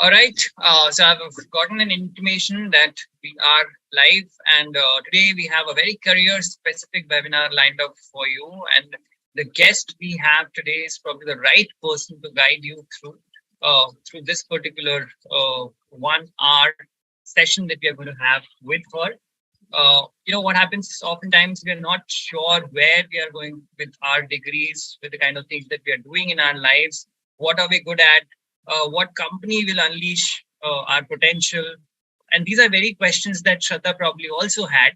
All right. So I've gotten an intimation that we are live, and today we have a very career-specific webinar lined up for you. And the guest we have today is probably the right person to guide you through this particular 1 hour session that we are going to have with her. What happens is oftentimes we are not sure where we are going with our degrees, with the kind of things that we are doing in our lives. What are we good at? What company will unleash our potential? And these are very questions that Shradha probably also had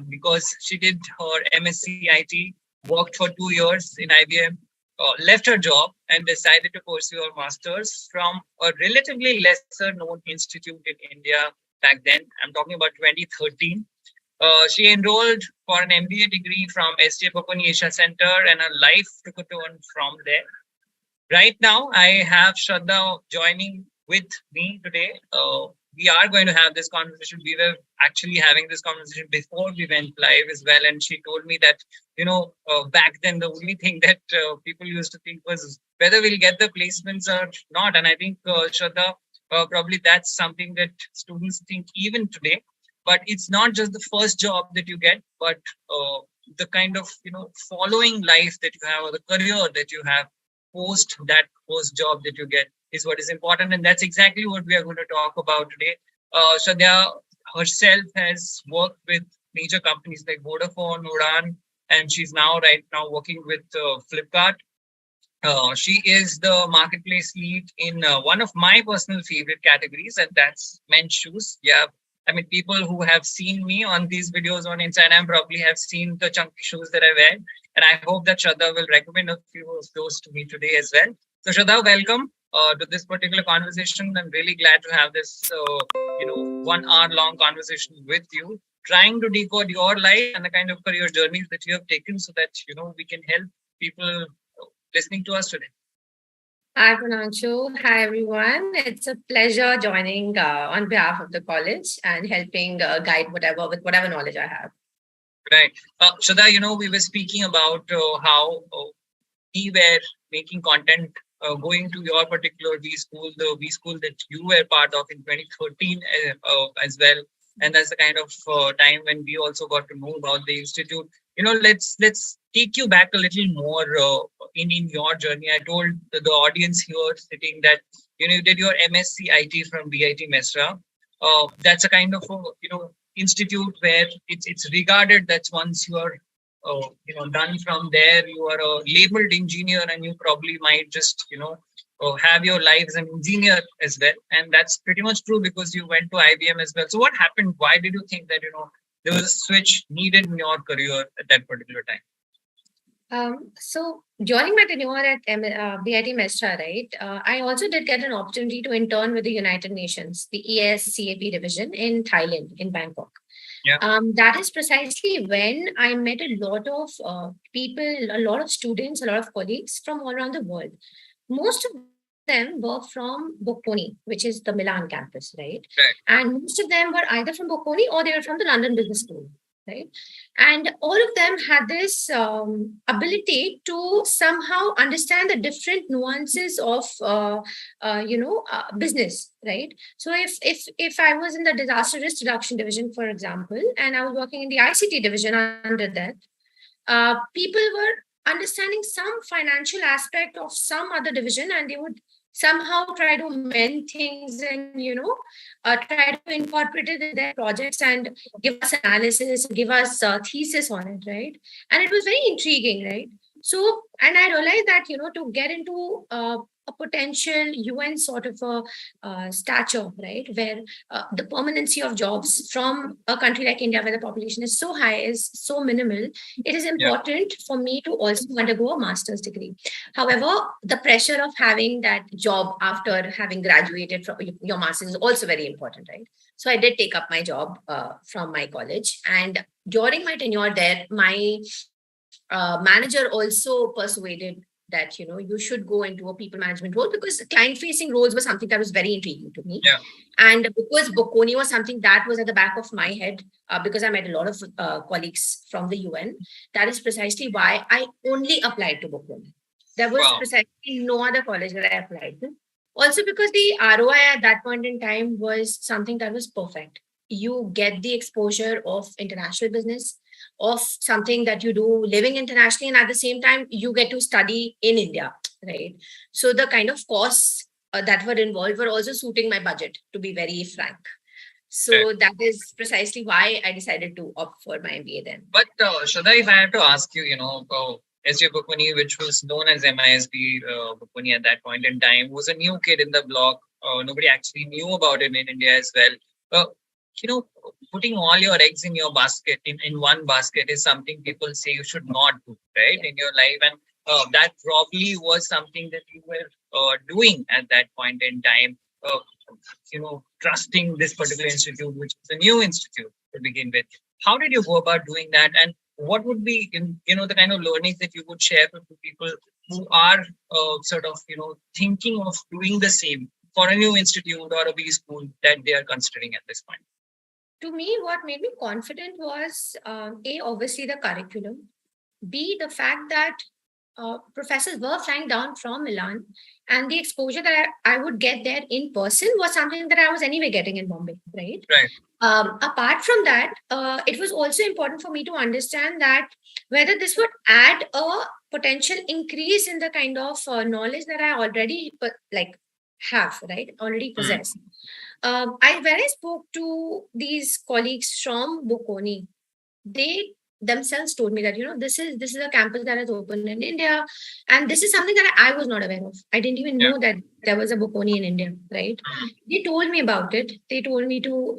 because she did her MSc IT, worked for 2 years in IBM, left her job and decided to pursue her master's from a relatively lesser known institute in India back then. I'm talking about 2013. She enrolled for an MBA degree from SDA Bocconi Asia Center, and her life took a turn from there. Right now, I have Shradha joining with me today. We are going to have this conversation. We were actually having this conversation before we went live as well. And she told me that, back then, the only thing that people used to think was whether we'll get the placements or not. And I think, Shradha, probably that's something that students think even today. But it's not just the first job that you get, but the kind of, following life that you have or the career that you have post that post job that you get is what is important. And that's exactly what we are going to talk about today. Shradha herself has worked with major companies like Vodafone, Udaan, and she's right now working with Flipkart. She is the marketplace lead in one of my personal favorite categories, and that's men's shoes. Yeah, I mean, people who have seen me on these videos on InsideIIM probably have seen the chunky shoes that I wear. And I hope that Shradha will recommend a few of those to me today as well. So Shradha, welcome to this particular conversation. I'm really glad to have this, 1 hour long conversation with you, trying to decode your life and the kind of career journeys that you have taken so that, we can help people listening to us today. Hi, Prananchu. Hi, everyone. It's a pleasure joining on behalf of the college and helping guide with whatever knowledge I have. Right. Shradha, we were speaking about how we were making content going to your particular V school, the V school that you were part of in 2013 as well. And that's the kind of time when we also got to know about the institute. Let's take you back a little more in your journey. I told the audience here sitting that, you did your MSc IT from BIT Mesra. That's a kind of, institute where it's regarded that once you are done from there, you are a labeled engineer and you probably might just have your life as an engineer as well. And that's pretty much true because you went to IBM as well. So what happened? Why did you think that there was a switch needed in your career at that particular time? So during my tenure at BIT Mestra, right, I also did get an opportunity to intern with the United Nations, the ESCAP division in Thailand, in Bangkok. Yeah. That is precisely when I met a lot of people, a lot of students, a lot of colleagues from all around the world. Most of them were from Bocconi, which is the Milan campus, right? And most of them were either from Bocconi or they were from the London Business School. Right. And all of them had this ability to somehow understand the different nuances of, business. Right. So if I was in the disaster risk reduction division, for example, and I was working in the ICT division under that, people were understanding some financial aspect of some other division, and they would somehow try to mend things and, try to incorporate it in their projects and give us analysis, give us thesis on it, right? And it was very intriguing, right? So, and I realized that, to get into a potential UN sort of a stature, right, where the permanency of jobs from a country like India, where the population is so high, is so minimal, it is important for me to also undergo a master's degree. However, the pressure of having that job after having graduated from your master's is also very important, right? So I did take up my job from my college. And during my tenure there, my manager also persuaded that, you should go into a people management role because client-facing roles were something that was very intriguing to me. Yeah. And because Bocconi was something that was at the back of my head, because I met a lot of colleagues from the UN, that is precisely why I only applied to Bocconi. There was precisely no other college that I applied to. Also because the ROI at that point in time was something that was perfect. You get the exposure of international business, of something that you do living internationally, and at the same time, you get to study in India, right? So the kind of costs that were involved were also suiting my budget, to be very frank. So that is precisely why I decided to opt for my MBA then. But Shradha, if I have to ask you, SDA Bocconi, which was known as MISB Bocconi at that point in time, was a new kid in the block. Nobody actually knew about it in India as well. Uh, Putting all your eggs in your basket, in one basket, is something people say you should not do, right, in your life. And that probably was something that you were doing at that point in time. Trusting this particular institute, which is a new institute to begin with. How did you go about doing that? And what would be, the kind of learnings that you would share with people who are sort of, thinking of doing the same for a new institute or a B school that they are considering at this point? To me, what made me confident was A, obviously the curriculum, B, the fact that professors were flying down from Milan, and the exposure that I would get there in person was something that I was anyway getting in Bombay, right? Right. Apart from that, it was also important for me to understand that whether this would add a potential increase in the kind of knowledge that I already have, right? Already possess. When I spoke to these colleagues from Bocconi, they themselves told me that this is a campus that has opened in India, and this is something that I was not aware of. I didn't even know that there was a Bocconi in India, right? They told me about it. They told me to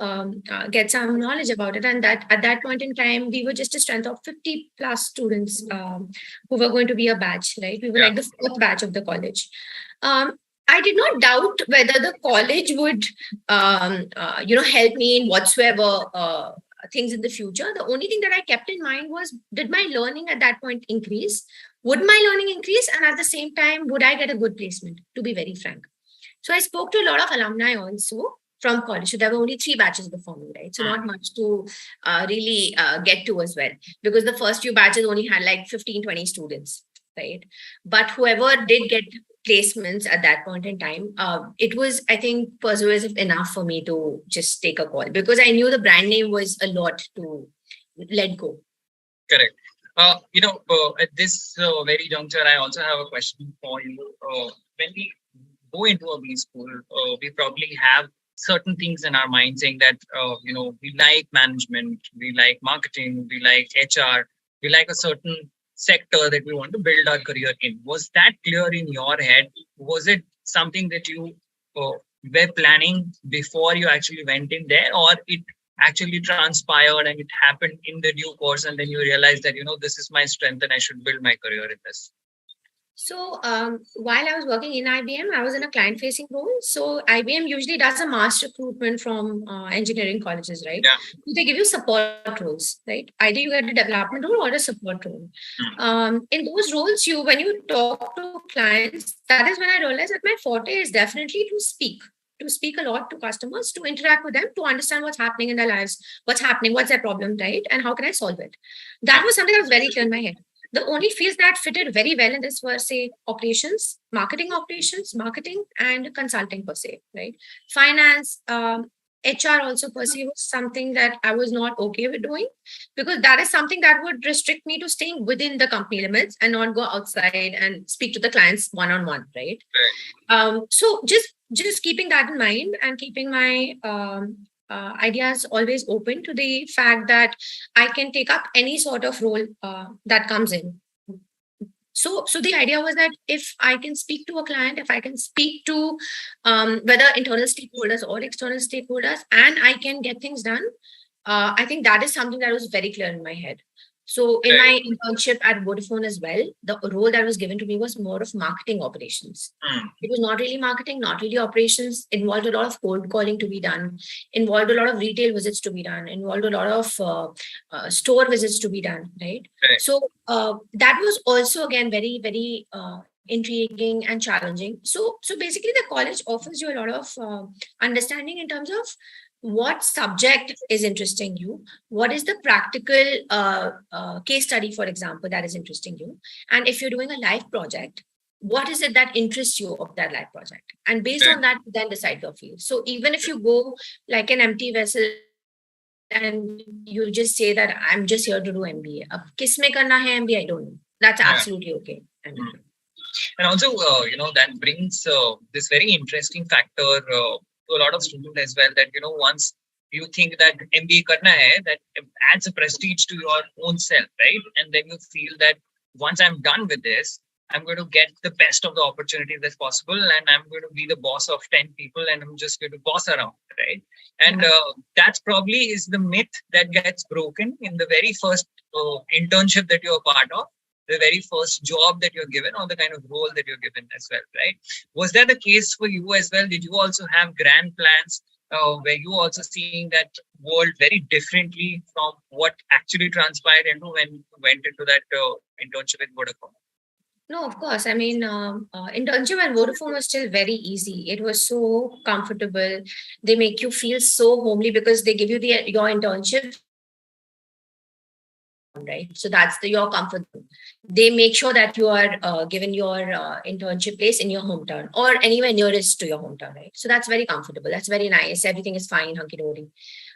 get some knowledge about it, and that at that point in time, we were just a strength of 50 plus students who were going to be a batch, right? We were like the fourth batch of the college. I did not doubt whether the college would, help me in whatsoever things in the future. The only thing that I kept in mind was, did my learning at that point increase? Would my learning increase? And at the same time, would I get a good placement, to be very frank? So I spoke to a lot of alumni also from college. So there were only 3 batches before me, right? So not much to really get to as well, because the first few batches only had like 15, 20 students, right? But whoever did get placements at that point in time, it was, I think, persuasive enough for me to just take a call, because I knew the brand name was a lot to let go. Correct. At this very juncture, I also have a question for you. When we go into a B school, we probably have certain things in our mind saying that, we like management, we like marketing, we like HR, we like a certain sector that we want to build our career in. Was that clear in your head? Was it something that you were planning before you actually went in there, or it actually transpired and it happened in the due course, and then you realized that, this is my strength and I should build my career in this? So while I was working in IBM, I was in a client-facing role. So IBM usually does a mass recruitment from engineering colleges, right? Yeah. They give you support roles, right? Either you get a development role or a support role. In those roles, when you talk to clients, that is when I realized that my forte is definitely to speak a lot to customers, to interact with them, to understand what's happening in their lives, what's happening, what's their problem, right? And how can I solve it? That was something that was very clear in my head. The only fields that fitted very well in this were, say, operations, marketing, and consulting per se, right? Finance, HR also per se was something that I was not okay with doing, because that is something that would restrict me to staying within the company limits and not go outside and speak to the clients one-on-one, right? So just keeping that in mind and keeping my ideas always open to the fact that I can take up any sort of role that comes in. So the idea was that if I can speak to a client, if I can speak to whether internal stakeholders or external stakeholders, and I can get things done, I think that is something that was very clear in my head. So in my internship at Vodafone as well, the role that was given to me was more of marketing operations. It was not really marketing, not really operations, involved a lot of cold calling to be done, involved a lot of retail visits to be done, involved a lot of store visits to be done, right? So that was also, again, very, very intriguing and challenging. So basically the college offers you a lot of understanding in terms of what subject is interesting you, what is the practical case study, for example, that is interesting you. And if you're doing a live project, what is it that interests you of that life project? And based on that, then decide your field. So even if you go like an empty vessel and you just say that I'm just here to do MBA. Ab kis mein karna hai MBA? I don't know. That's absolutely okay. And also, that brings this very interesting factor to a lot of students as well, that, once you think that MBA karna hai, that adds a prestige to your own self, right? And then you feel that once I'm done with this, I'm going to get the best of the opportunities that's possible, and I'm going to be the boss of 10 people, and I'm just going to boss around, right? And that's probably is the myth that gets broken in the very first internship that you're a part of, the very first job that you're given, or the kind of role that you're given as well, right? Was that the case for you as well? Did you also have grand plans? Were you also seeing that world very differently from what actually transpired into when you went into that internship with Vodafone? No, of course. I mean, internship at Vodafone was still very easy. It was so comfortable. They make you feel so homely because they give you your internship, right? So that's your comfort zone. They make sure that you are given your internship place in your hometown or anywhere nearest to your hometown, right? So that's very comfortable. That's very nice. Everything is fine, hunky-dory.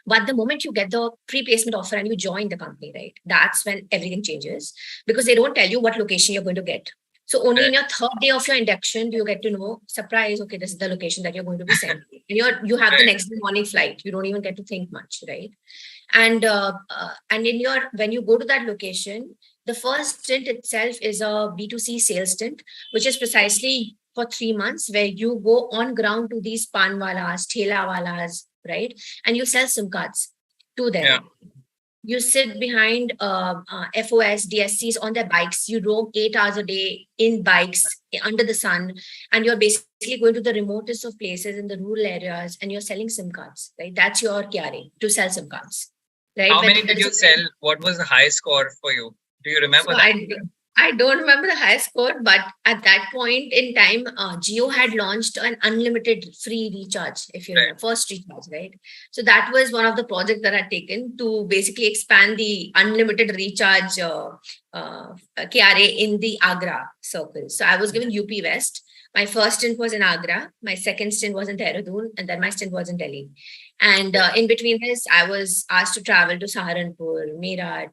But the moment you get the pre-placement offer and you join the company, right? That's when everything changes because they don't tell you what location you're going to get. So only in your third day of your induction do you get to know, surprise, okay, this is the location that you're going to be sent. And you have the next morning flight. You don't even get to think much, right? And when you go to that location, the first stint itself is a B2C sales stint, which is precisely for 3 months, where you go on ground to these panwalas, thela-walas, right? And you sell SIM cards to them. Yeah. You sit behind FOS, DSCs on their bikes. You roam 8 hours a day in bikes under the sun. And you're basically going to the remotest of places in the rural areas and you're selling SIM cards, right? That's your KRA, to sell SIM cards. Right? How many did you sell? What was the highest score for you? Do you remember so that? I don't remember the highest score, but at that point in time, Jio had launched an unlimited free recharge, if you remember, first recharge, right? So that was one of the projects that I'd taken to basically expand the unlimited recharge KRA in the Agra circle. So I was given UP West. My first stint was in Agra. My second stint was in Dehradun, and then my stint was in Delhi. And in between this, I was asked to travel to Saharanpur, Meerut.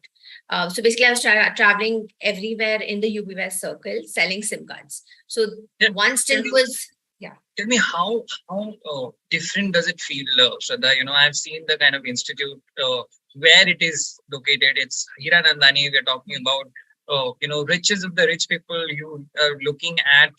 So basically, I was traveling everywhere in the UP West circle, selling SIM cards. So one stint was, Tell me how different does it feel, Shradha? I've seen the kind of institute where it is located. It's Hiranandani. We're talking about riches of the rich people you are looking at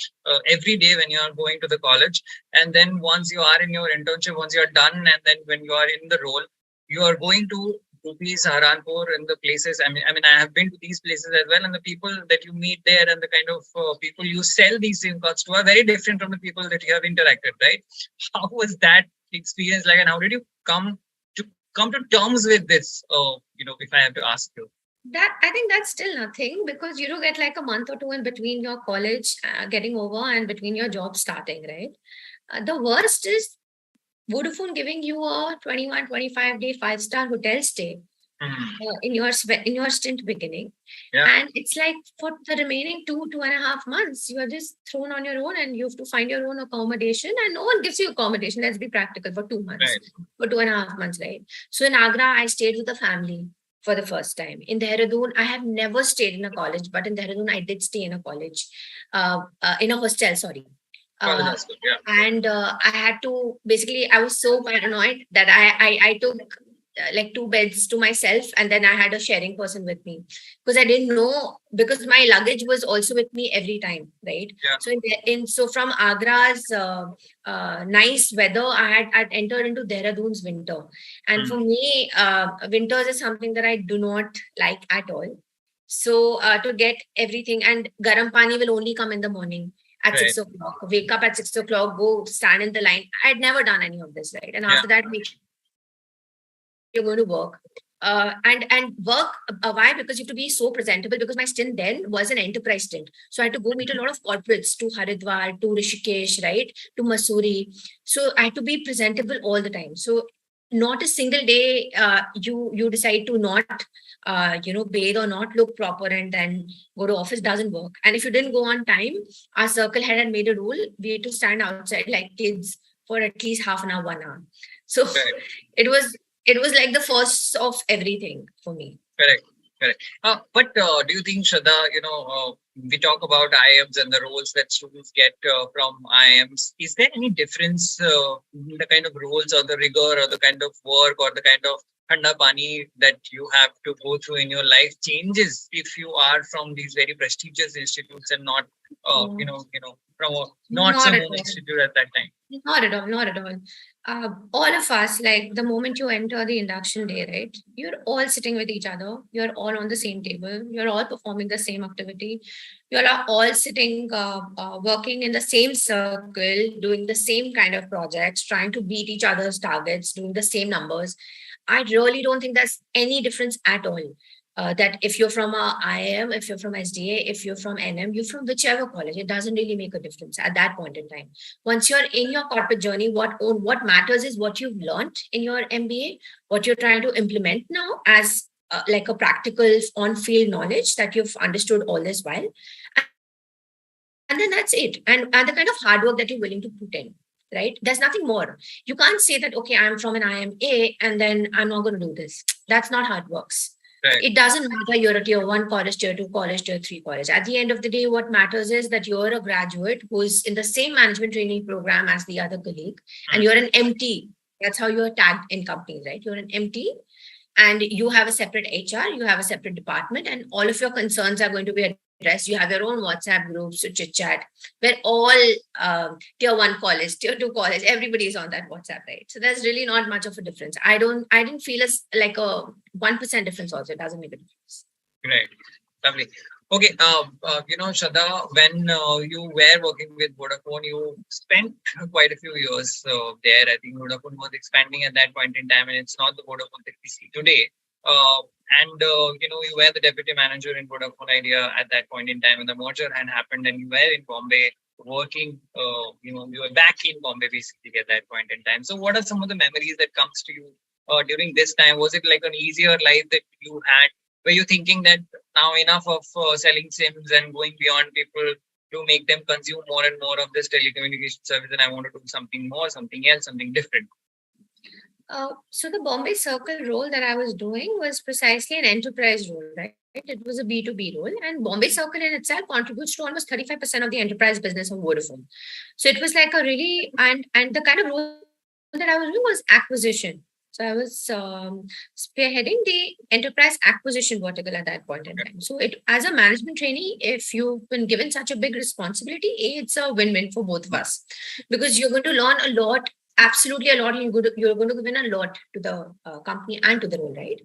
every day when you are going to the college. And then once you are in your internship, once you are done, and then when you are in the role, you are going to Saharanpur and the places. I mean, I have been to these places as well, and the people that you meet there and the kind of people you sell these SIM cards to are very different from the people that you have interacted, right? How was that experience like, and how did you come to terms with this? If I have to ask you. That I think that's still nothing because you get like a month or two in between your college getting over and between your job starting, right? The worst is Vodafone giving you a 21, 25-day 5-star hotel stay in your stint beginning. Yeah. And it's like for the remaining 2.5 months, you are just thrown on your own and you have to find your own accommodation and no one gives you accommodation. Let's be practical for 2 months, for 2.5 months, right? So in Agra, I stayed with a family for the first time. In Dehradun, I have never stayed in a college, but in Dehradun, I did stay in a college, in a hostel, sorry. And I had to, basically, I was so paranoid that I took like 2 beds to myself and then I had a sharing person with me because I didn't know, because my luggage was also with me every time, right? Yeah. So from Agra's nice weather, I'd entered into Dehradun's winter. And for me, winters is something that I do not like at all. So to get everything, and garam pani will only come in the morning. At 6 o'clock, wake up at 6 o'clock, go stand in the line. I had never done any of this, right? And after that, you're going to work. And work, why? Because you have to be so presentable, because my stint then was an enterprise stint. So I had to go meet a lot of corporates to Haridwar, to Rishikesh, right? To Mussoorie. So I had to be presentable all the time. So not a single day you decide to not bathe or not look proper and then go to office doesn't work. And if you didn't go on time, our circle head had made a rule, we had to stand outside like kids for at least half an hour, 1 hour. So Correct. it was like the first of everything for me. Correct. Correct. But do you think, Shradha, we talk about IIMs and the roles that students get from IIMs. Is there any difference in the kind of roles or the rigor or the kind of work or the kind of thanda pani that you have to go through in your life changes if you are from these very prestigious institutes and not, from a not so Not at known all. institute at that time? Not at all, not at all. All of us, like the moment you enter the induction day, right? You're all sitting with each other. You're all on the same table. You're all performing the same activity. You're all sitting, working in the same circle, doing the same kind of projects, trying to beat each other's targets, doing the same numbers. I really don't think there's any difference at all. That if you're from a IIM, if you're from SDA, if you're from NM, you're from whichever college, it doesn't really make a difference at that point in time. Once you're in your corporate journey, what matters is what you've learned in your MBA, what you're trying to implement now as like a practical on-field knowledge that you've understood all this while. And then that's it. And the kind of hard work that you're willing to put in, right? There's nothing more. You can't say that, okay, I'm from an IMA and then I'm not going to do this. That's not how it works. Right. It doesn't matter you're a tier 1 college, tier 2 college, tier 3 college. At the end of the day, what matters is that you're a graduate who's in the same management training program as the other colleague, and you're an MT. That's how you're tagged in companies, right? You're an MT, and you have a separate HR, you have a separate department, and all of your concerns are going to be addressed. You have your own WhatsApp groups to chit chat, where all tier 1 college, tier 2 college, everybody is on that WhatsApp, right? So there's really not much of a difference. I didn't feel as like a 1% difference also. It doesn't make a difference. Right. Lovely. Okay. Shradha, when you were working with Vodafone, you spent quite a few years there. I think Vodafone was expanding at that point in time, and it's not the Vodafone that we see today. You were the deputy manager in Vodafone Idea at that point in time, and the merger had happened, and you were in Bombay working. You were back in Bombay basically at that point in time. So, what are some of the memories that comes to you during this time? Was it like an easier life that you had? Were you thinking that now enough of selling SIMs and going beyond people to make them consume more and more of this telecommunication service, and I want to do something more, something else, something different? So the Bombay Circle role that I was doing was precisely an enterprise role, right? It was a B2B role, and Bombay Circle in itself contributes to almost 35% of the enterprise business of Vodafone. So it was like a really, and the kind of role that I was doing was acquisition. So I was spearheading the enterprise acquisition vertical at that point in time. So as a management trainee, if you've been given such a big responsibility, it's a win-win for both of us, because you're going to learn a lot, absolutely a lot. You're going to win a lot to the company and to the role, right?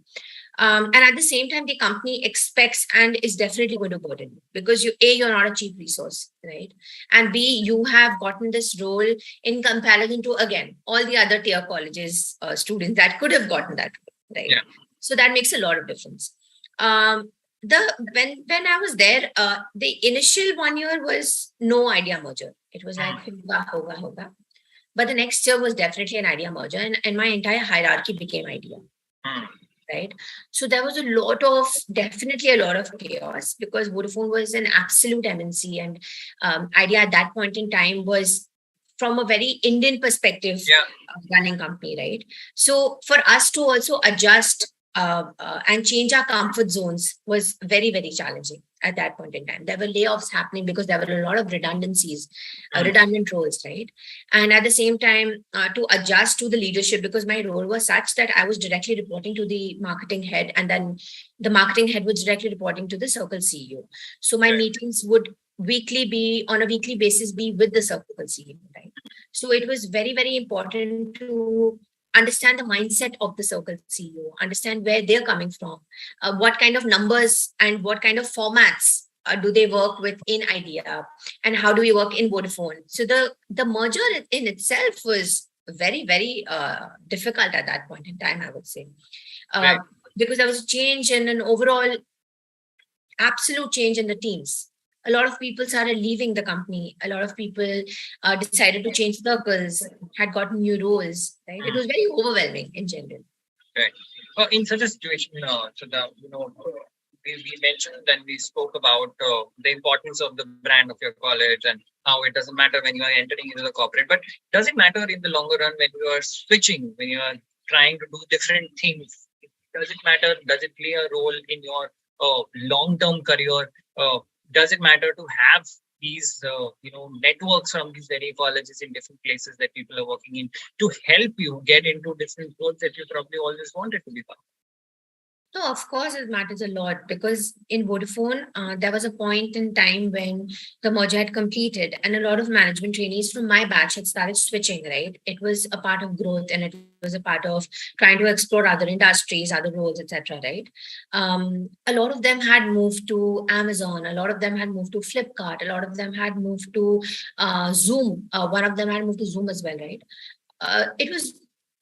And at the same time, the company expects and is definitely going to burden you, because you're not a cheap resource, right? And B, you have gotten this role in comparison to, again, all the other tier colleges students that could have gotten that role, right? Yeah. So that makes a lot of difference. When I was there, the initial 1 year was no idea merger. It was like hoga. But the next year was definitely an idea merger, and my entire hierarchy became idea. Right. So there was definitely a lot of chaos, because Vodafone was an absolute MNC, and Idea at that point in time was from a very Indian perspective, running company, right? So for us to also adjust and change our comfort zones was very, very challenging at that point in time. There were layoffs happening because there were a lot of redundancies, redundant roles, right? And at the same time, to adjust to the leadership, because my role was such that I was directly reporting to the marketing head, and then the marketing head was directly reporting to the Circle CEO. So my meetings would on a weekly basis be with the Circle CEO, right? So it was very, very important to understand the mindset of the Circle CEO, understand where they're coming from, what kind of numbers and what kind of formats do they work with in Idea, and how do we work in Vodafone. So the merger in itself was very, very difficult at that point in time, I would say, because there was a change in an overall absolute change in the teams. A lot of people started leaving the company. A lot of people decided to change circles, had gotten new roles, right? It was very overwhelming in general. Right. In such a situation, we mentioned and we spoke about the importance of the brand of your college and how it doesn't matter when you are entering into the corporate, but does it matter in the longer run when you are switching, when you are trying to do different things? Does it matter? Does it play a role in your long-term career? Does it matter to have these networks from these very colleges in different places that people are working in to help you get into different roles that you probably always wanted to be part No, of course, it matters a lot because in Vodafone, there was a point in time when the merger had completed, and a lot of management trainees from my batch had started switching, right? It was a part of growth and it was a part of trying to explore other industries, other roles, etc., right? A lot of them had moved to Amazon, a lot of them had moved to Flipkart, a lot of them had moved to Zoom. One of them had moved to Zoom as well, right?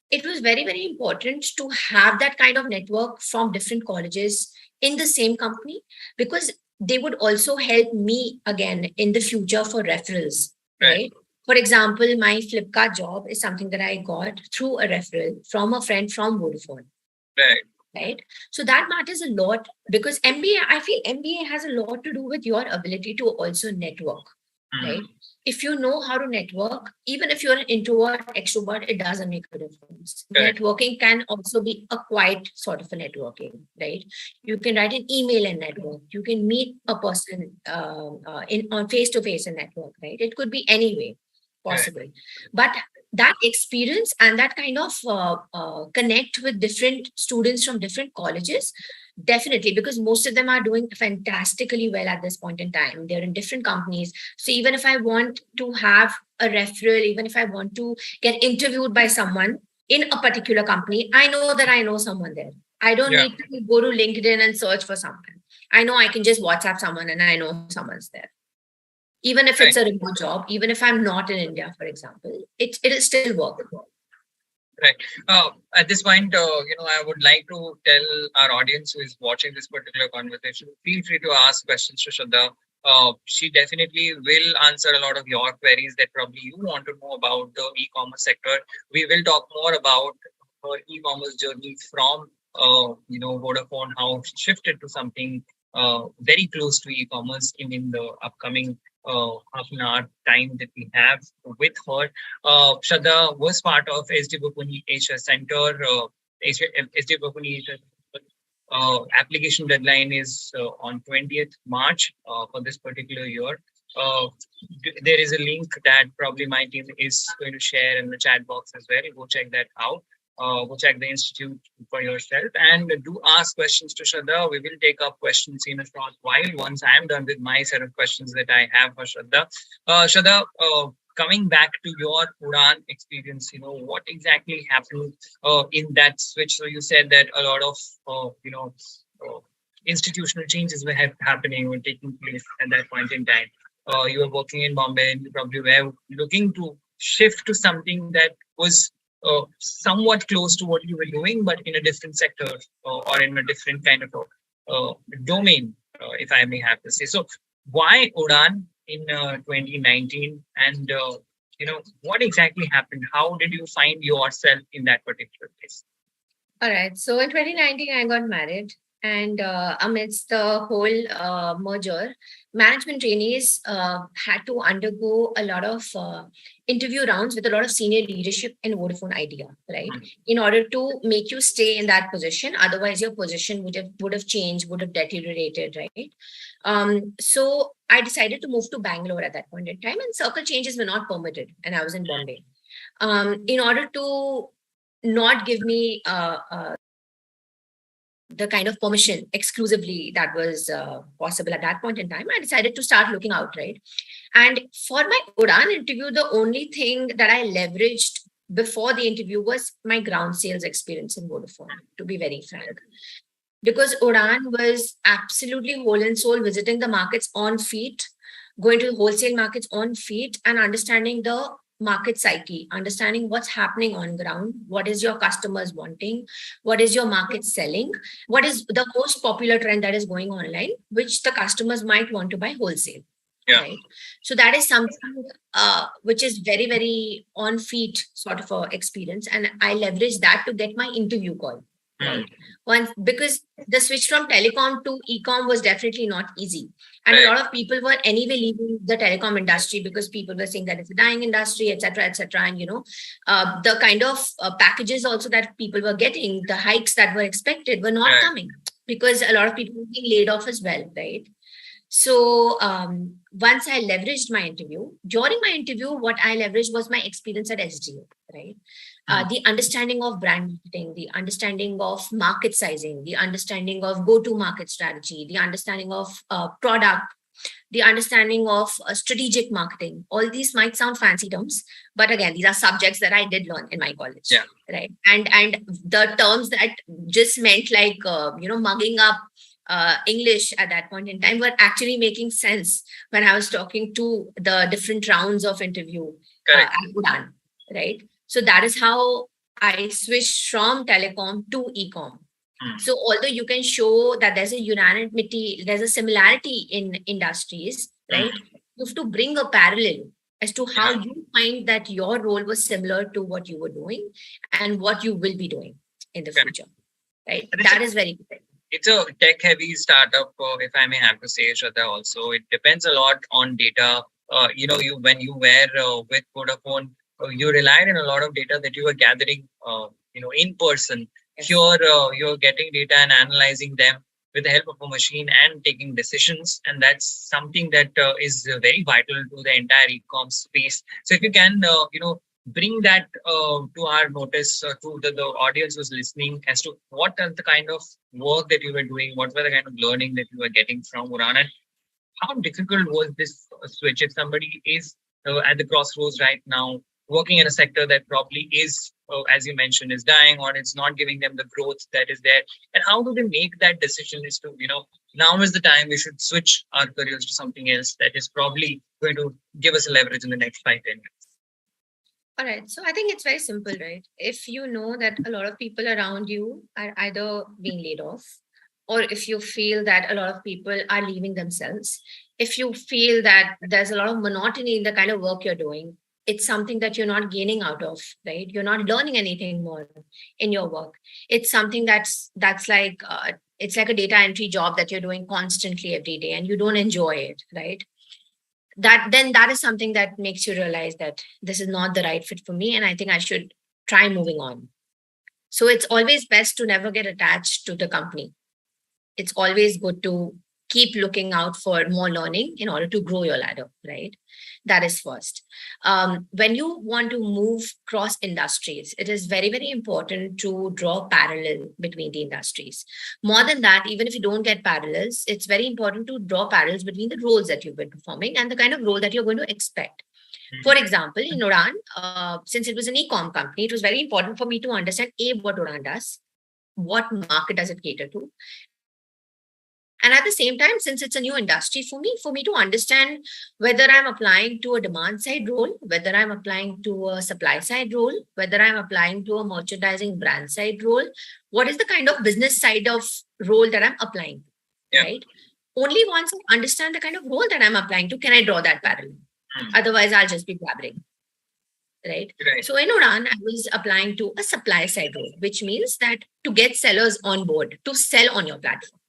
It was very, very important to have that kind of network from different colleges in the same company, because they would also help me again in the future for referrals, right? right? For example, my Flipkart job is something that I got through a referral from a friend from Vodafone. Right. Right. So that matters a lot because MBA, I feel MBA has a lot to do with your ability to also network, right? If you know how to network, even if you're an introvert, extrovert, it doesn't make a difference. Correct. Networking can also be a quiet sort of a networking, right? You can write an email and network. You can meet a person in on face to face and network, right? It could be any way possible, but that experience and that kind of connect with different students from different colleges, definitely, because most of them are doing fantastically well at this point in time. They're in different companies. So even if I want to have a referral, even if I want to get interviewed by someone in a particular company, I know that I know someone there. I don't Yeah. need to go to LinkedIn and search for someone. I know I can just WhatsApp someone and I know someone's there. Even if it's a remote job, even if I'm not in India, for example, it'll still work. Right. At this point, I would like to tell our audience who is watching this particular conversation, feel free to ask questions to Shradha. She definitely will answer a lot of your queries that probably you want to know about the e-commerce sector. We will talk more about her e-commerce journey from, Vodafone, how she shifted to something very close to e-commerce in the upcoming half an hour time that we have with her. Shradha was part of SDA Bocconi Asia Center. SDA Bocconi Asia application deadline is on 20th March for this particular year. There is a link that probably my team is going to share in the chat box as well. Go check that out. Go check the institute for yourself and do ask questions to Shradha. We will take up questions in a short while once I am done with my set of questions that I have for Shradha. Shradha, coming back to your Udaan experience, what exactly happened in that switch? So you said that a lot of, institutional changes were happening or taking place at that point in time. You were working in Bombay and you probably were looking to shift to something that was somewhat close to what you were doing, but in a different sector or in a different kind of domain, if I may have to say. So why Udaan in 2019? And, what exactly happened? How did you find yourself in that particular place? All right. So in 2019, I got married. And amidst the whole merger, management trainees had to undergo a lot of interview rounds with a lot of senior leadership in Vodafone Idea, right? In order to make you stay in that position. Otherwise, your position would have changed, would have deteriorated, right? So I decided to move to Bangalore at that point in time, and circle changes were not permitted, and I was in Bombay. In order to not give me the kind of permission exclusively that was possible at that point in time, I decided to start looking out, right? And for my Udaan interview, the only thing that I leveraged before the interview was my ground sales experience in Vodafone, to be very frank. Because Udaan was absolutely whole and soul visiting the markets on feet, going to the wholesale markets on feet, and understanding the market psyche, understanding what's happening on ground, what is your customers wanting, what is your market selling, what is the most popular trend that is going online, which the customers might want to buy wholesale, Yeah. Right. So that is something which is very, very on feet sort of a experience. And I leverage that to get my interview call. Right. Once, because the switch from telecom to e-com was definitely not easy. And a lot of people were anyway leaving the telecom industry because people were saying that it's a dying industry, etc., etc. And, the kind of packages also that people were getting, the hikes that were expected were not coming because a lot of people were being laid off as well. Right. So once I leveraged my interview, during my interview, what I leveraged was my experience at SDA, right? The understanding of brand marketing, the understanding of market sizing, the understanding of go-to-market strategy, the understanding of product, the understanding of strategic marketing. All these might sound fancy terms, but again, these are subjects that I did learn in my college, right? And the terms that just meant like mugging up English at that point in time were actually making sense when I was talking to the different rounds of interview at Udaan, right? So that is how I switched from telecom to e-com. So although you can show that there's a unanimity, there's a similarity in industries, right? You have to bring a parallel as to how you find that your role was similar to what you were doing and what you will be doing in the future, right? That is very good. It's a tech-heavy startup, if I may have to say, Shradha. Also, it depends a lot on data. When you were with Vodafone, you relied on a lot of data that you were gathering, in person. Yes. Here, you're getting data and analyzing them with the help of a machine and taking decisions, and that's something that is very vital to the entire e-com space. So, if you can, bring that to our notice, to the audience who's listening, as to what are the kind of work that you were doing, what were the kind of learning that you were getting from Udaan, and how difficult was this switch if somebody is at the crossroads right now, working in a sector that probably is, as you mentioned, is dying, or it's not giving them the growth that is there, and how do they make that decision as to, now is the time we should switch our careers to something else that is probably going to give us a leverage in the next 5-10 years? All right. So I think it's very simple, right? If you know that a lot of people around you are either being laid off, or if you feel that a lot of people are leaving themselves, if you feel that there's a lot of monotony in the kind of work you're doing, it's something that you're not gaining out of, right? You're not learning anything more in your work. It's something that's like, it's like a data entry job that you're doing constantly every day and you don't enjoy it, right? That is something that makes you realize that this is not the right fit for me and I think I should try moving on. So it's always best to never get attached to the company. It's always good to keep looking out for more learning in order to grow your ladder, right? That is first. When you want to move cross industries, it is very, very important to draw parallel between the industries. More than that, even if you don't get parallels, it's very important to draw parallels between the roles that you've been performing and the kind of role that you're going to expect. For example, in Udaan, since it was an e-com company, it was very important for me to understand what Udaan does, what market does it cater to, and at the same time, since it's a new industry for me to understand whether I'm applying to a demand side role, whether I'm applying to a supply side role, whether I'm applying to a merchandising brand side role, what is the kind of business side of role that I'm applying to, right? Only once I understand the kind of role that I'm applying to, can I draw that parallel. Otherwise, I'll just be blabbering. Right? So in Udaan, I was applying to a supply side role, which means that to get sellers on board, to sell on your platform,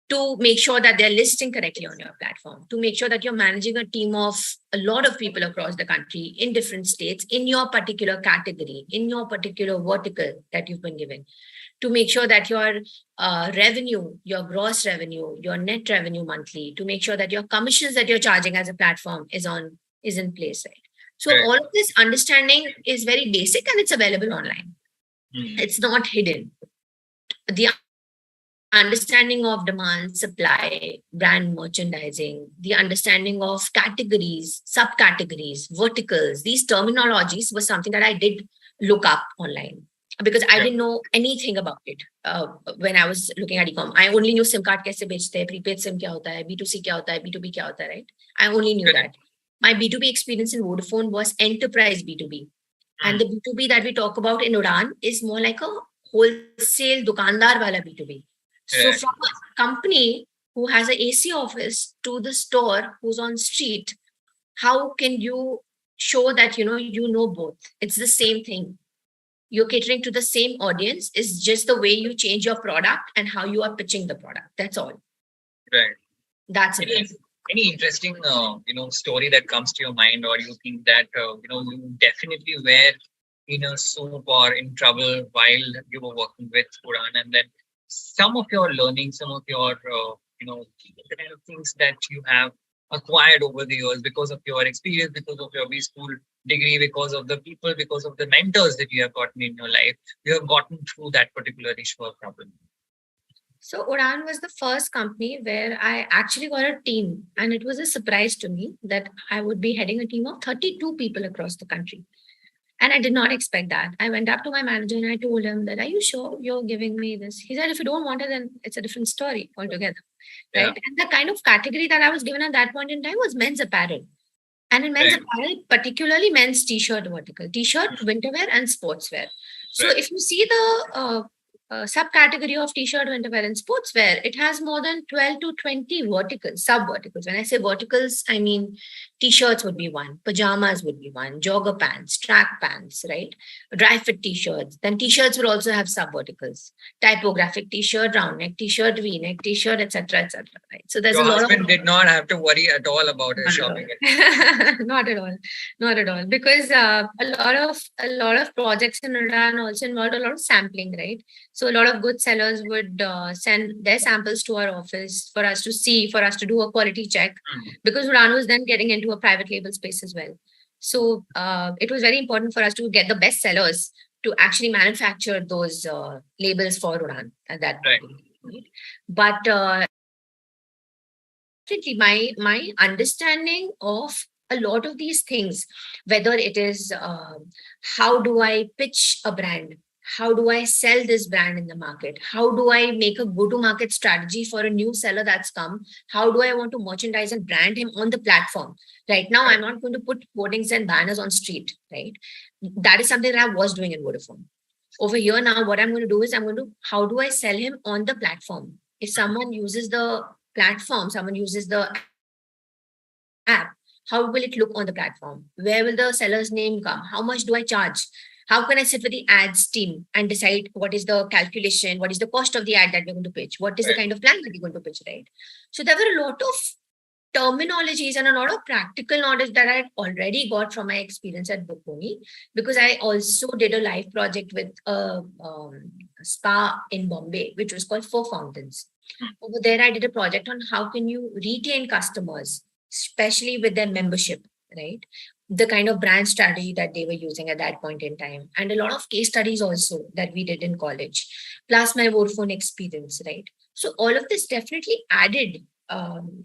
to make sure that they're listing correctly on your platform, to make sure that you're managing a team of a lot of people across the country in different states, in your particular category, in your particular vertical that you've been given, to make sure that your revenue, your gross revenue, your net revenue monthly, to make sure that your commissions that you're charging as a platform is in place, right? So all of this understanding is very basic and it's available online. It's not hidden. The understanding of demand, supply, brand merchandising, the understanding of categories, subcategories, verticals, these terminologies was something that I did look up online because I didn't know anything about it when I was looking at e-com. I only knew SIM card kaise bechte hai, prepaid SIM kya hota hai, B2C kya hota hai, B2B kya hota hai, right? I only knew that. My B2B experience in Vodafone was enterprise B2B. And the B2B that we talk about in Udaan is more like a wholesale dukandar wala B2B. So from a company who has an AC office to the store who's on street, how can you show that you know both? It's the same thing. You're catering to the same audience. It's just the way you change your product and how you are pitching the product. That's all. Right. That's Any, it. any interesting, story that comes to your mind, or you think that, you definitely were in a soup or in trouble while you were working with Udaan, and then some of your learning, some of your, the kind of things that you have acquired over the years because of your experience, because of your B school degree, because of the people, because of the mentors that you have gotten in your life, you have gotten through that particular issue or problem. So Udaan was the first company where I actually got a team, and it was a surprise to me that I would be heading a team of 32 people across the country. And I did not expect that. I went up to my manager and I told him that, are you sure you're giving me this? He said, if you don't want it, then it's a different story altogether. Yeah. Right. And the kind of category that I was given at that point in time was men's apparel. And in men's Right. apparel, particularly men's t-shirt vertical, t-shirt, winterwear, and sportswear. So Right. if you see the subcategory of t-shirt, winterwear, and sportswear, it has more than 12 to 20 verticals, sub-verticals. When I say verticals, I mean t-shirts would be one, pajamas would be one, jogger pants, track pants, right? Dry fit t-shirts. Then t-shirts will also have sub-verticals, typographic t-shirt, round neck t-shirt, v-neck t-shirt, etc., etc. Right? So there's Your a lot husband of did not have to worry at all about his shopping. not at all, not at all, because a lot of projects in Udaan also involved a lot of sampling, right? So a lot of good sellers would send their samples to our office for us to see, for us to do a quality check, because Udaan was then getting into a private label space as well. So it was very important for us to get the best sellers to actually manufacture those labels for Udaan at that Right. point. Right? But definitely my understanding of a lot of these things, whether it is how do I pitch a brand, how do I sell this brand in the market, how do I make a go to market strategy for a new seller that's come, how do I want to merchandise and brand him on the platform. Right now I'm not going to put hoardings and banners on street, right? That is something that I was doing in Vodafone. Over here now, what I'm going to do is how do I sell him on the platform? If someone uses the platform, someone uses the app, how will it look on the platform? Where will the seller's name come? How much do I charge? How can I sit with the ads team and decide what is the calculation, what is the cost of the ad that we're going to pitch, what is the kind of plan that we're going to pitch, right? So there were a lot of terminologies and a lot of practical knowledge that I already got from my experience at Bocconi, because I also did a live project with a spa in Bombay, which was called Four Fountains. Over there, I did a project on how can you retain customers, especially with their membership, right? The kind of brand strategy that they were using at that point in time. And a lot of case studies also that we did in college, plus my Vodafone experience, right? So all of this definitely added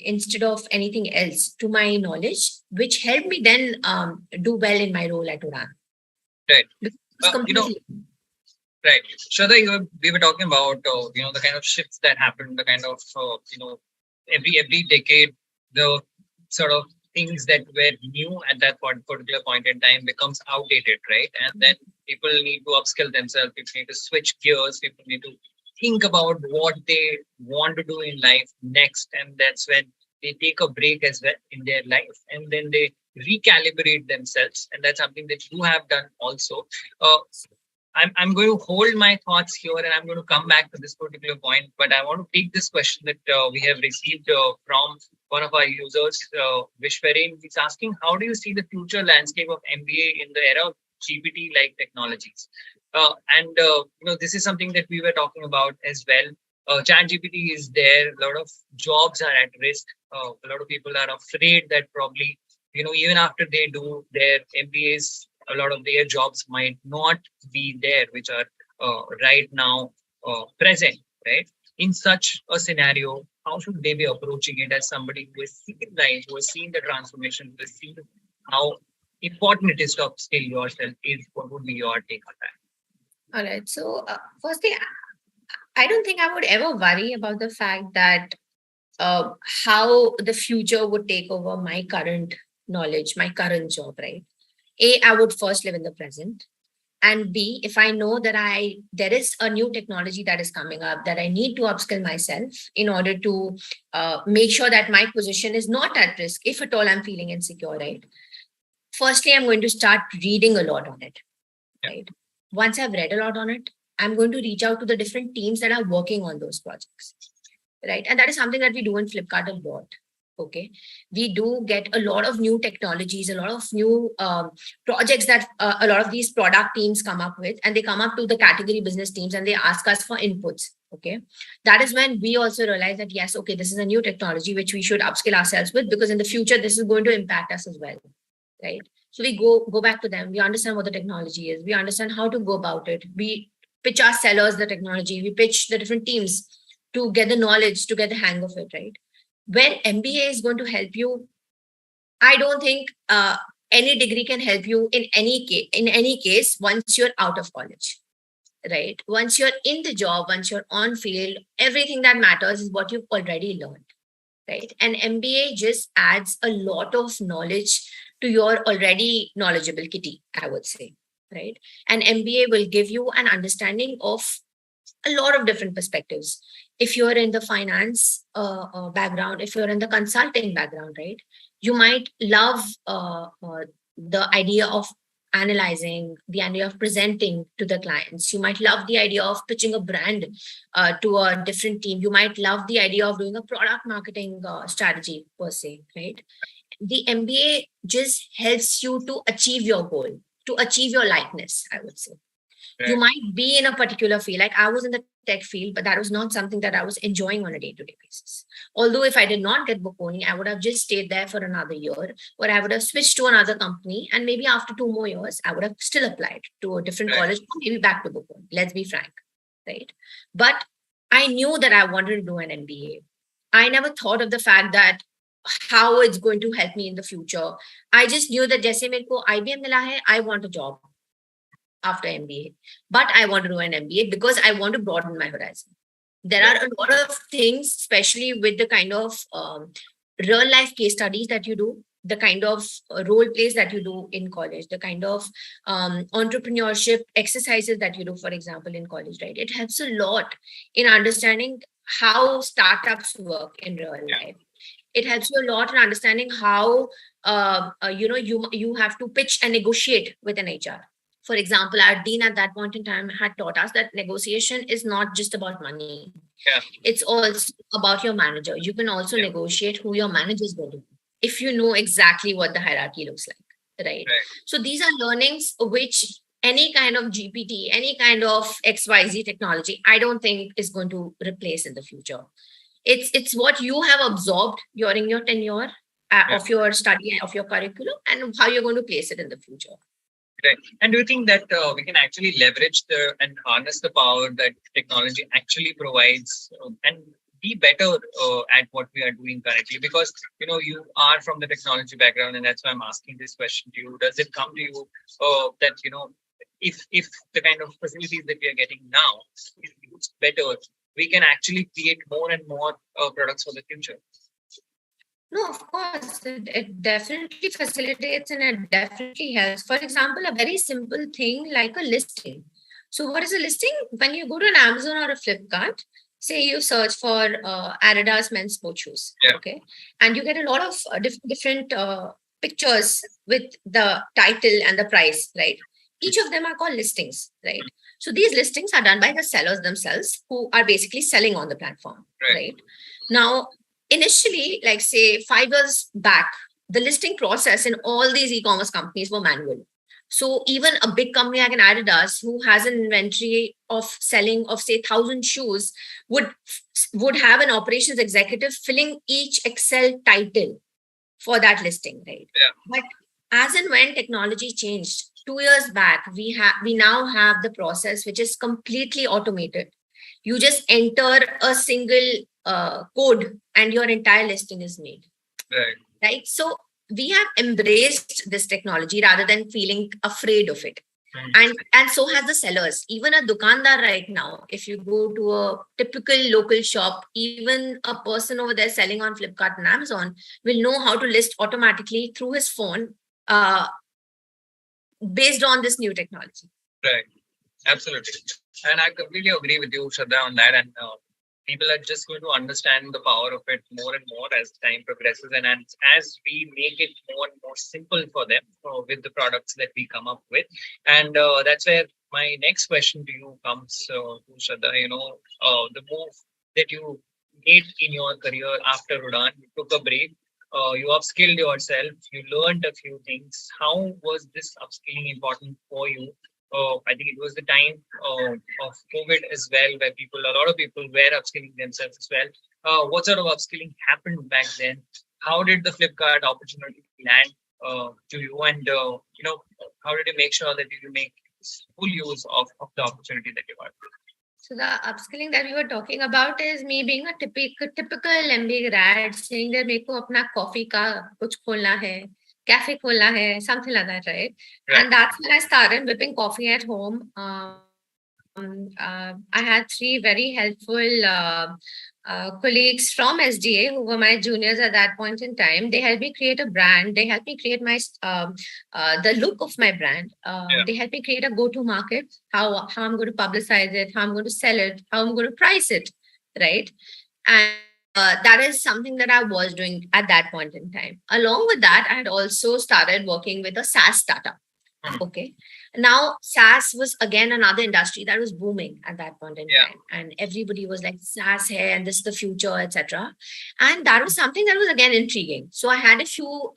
instead of anything else to my knowledge, which helped me then do well in my role at Udaan. Right. Completely. Right. Shradha, we were talking about, the kind of shifts that happen, the kind of, every decade, the sort of things that were new at that particular point in time becomes outdated, right? And then people need to upskill themselves, people need to switch gears, people need to think about what they want to do in life next. And that's when they take a break as well in their life, and then they recalibrate themselves. And that's something that you have done also. I'm going to hold my thoughts here and I'm going to come back to this particular point, but I want to take this question that we have received from one of our users, Vishwarin. He's asking, how do you see the future landscape of MBA in the era of GPT-like technologies? This is something that we were talking about as well. Chat GPT is there. A lot of jobs are at risk. A lot of people are afraid that probably, even after they do their MBAs, a lot of their jobs might not be there, which are right now present, right? In such a scenario, how should they be approaching it as somebody who has seen life, who has seen the transformation, who has seen how important it is to upskill yourself? What would be your take on that? All right. So, firstly, I don't think I would ever worry about the fact that how the future would take over my current knowledge, my current job, right? I would first live in the present. And B, if I know that there is a new technology that is coming up that I need to upskill myself in order to make sure that my position is not at risk, if at all I'm feeling insecure, right? Firstly, I'm going to start reading a lot on it, right? Once I've read a lot on it, I'm going to reach out to the different teams that are working on those projects, right? And that is something that we do in Flipkart a lot. Okay, we do get a lot of new technologies, a lot of new projects that a lot of these product teams come up with, and they come up to the category business teams and they ask us for inputs. Okay, that is when we also realize that yes, okay, this is a new technology which we should upskill ourselves with, because in the future this is going to impact us as well, right? So we go back to them. We understand what the technology is. We understand how to go about it. We pitch our sellers the technology. We pitch the different teams to get the knowledge, to get the hang of it, right? Where MBA is going to help you, I don't think any degree can help you in any case. In any case, once you're out of college, right? Once you're in the job, once you're on field, everything that matters is what you've already learned, right? And MBA just adds a lot of knowledge to your already knowledgeable kitty, I would say, right? And MBA will give you an understanding of a lot of different perspectives. If you're in the finance background, if you're in the consulting background, right, you might love the idea of analyzing, the idea of presenting to the clients. You might love the idea of pitching a brand to a different team. You might love the idea of doing a product marketing strategy per se, right? The MBA just helps you to achieve your goal, to achieve your likeness, I would say. Right. You might be in a particular field. Like I was in the tech field, but that was not something that I was enjoying on a day-to-day basis. Although if I did not get Bocconi, I would have just stayed there for another year, or I would have switched to another company. And maybe after 2 more years, I would have still applied to a different Right. college, maybe back to Bocconi. Let's be frank, right? But I knew that I wanted to do an MBA. I never thought of the fact that how it's going to help me in the future. I just knew that जैसे मेरे को IBM मिला है, I want a job after MBA, but I want to do an MBA because I want to broaden my horizon. There are a lot of things, especially with the kind of real life case studies that you do, the kind of role plays that you do in college, the kind of entrepreneurship exercises that you do, for example, in college, right? It helps a lot in understanding how startups work in real life. It helps you a lot in understanding how you have to pitch and negotiate with an HR. For example, our dean at that point in time had taught us that negotiation is not just about money. Yeah. It's also about your manager. You can also negotiate who your manager is going to be if you know exactly what the hierarchy looks like, right? So these are learnings which any kind of GPT, any kind of XYZ technology, I don't think is going to replace in the future. It's what you have absorbed during your tenure of your study, of your curriculum, and how you're going to place it in the future. Right. And do you think that we can actually leverage and harness the power that technology actually provides and be better at what we are doing currently? Because, you are from the technology background, and that's why I'm asking this question to you. Does it come to you that, if the kind of facilities that we are getting now is used better, we can actually create more and more products for the future? No, of course, it definitely facilitates and it definitely helps. For example, a very simple thing like a listing. So what is a listing? When you go to an Amazon or a Flipkart, say you search for Adidas men's sports shoes, okay? And you get a lot of different pictures with the title and the price, right? Each of them are called listings, right? So these listings are done by the sellers themselves who are basically selling on the platform, right? Now, initially, like say 5 years back, the listing process in all these e-commerce companies were manual. So even a big company like an Adidas, who has an inventory of selling of say 1,000 shoes, would have an operations executive filling each Excel title for that listing, right? But as and when technology changed 2 years back, we now have the process which is completely automated. You just enter a single code and your entire listing is made. Right. So we have embraced this technology rather than feeling afraid of it. And so has the sellers. Even a dukandar right now, if you go to a typical local shop, even a person over there selling on Flipkart and Amazon will know how to list automatically through his phone based on this new technology. Right. Absolutely. And I completely agree with you, Shraddha, on that. And people are just going to understand the power of it more and more as time progresses. And as we make it more and more simple for them with the products that we come up with. And that's where my next question to you comes, to Shraddha. The move that you made in your career after Udaan, you took a break. You upskilled yourself, you learned a few things. How was this upskilling important for you? I think it was the time of COVID as well, where a lot of people were upskilling themselves as well. What sort of upskilling happened back then? How did the Flipkart opportunity land to you? And how did you make sure that you make full use of the opportunity that you got? So the upskilling that we were talking about is me being a typical MBA grad saying that मेरे को अपना coffee का कुछ खोलना है, cafe खोलना है, something like that, right? Right. And that's when I started whipping coffee at home. I had three very helpful colleagues from SDA who were my juniors at that point in time. They helped me create a brand. They helped me create my the look of my brand. They helped me create a go-to market, how I'm going to publicize it, how I'm going to sell it, how I'm going to price it, right? And that is something that I was doing at that point in time. Along with that, I had also started working with a SaaS startup. Okay. Now, SaaS was again another industry that was booming at that point in time. And everybody was like, SaaS here and this is the future, etc. And that was something that was again intriguing. So I had a few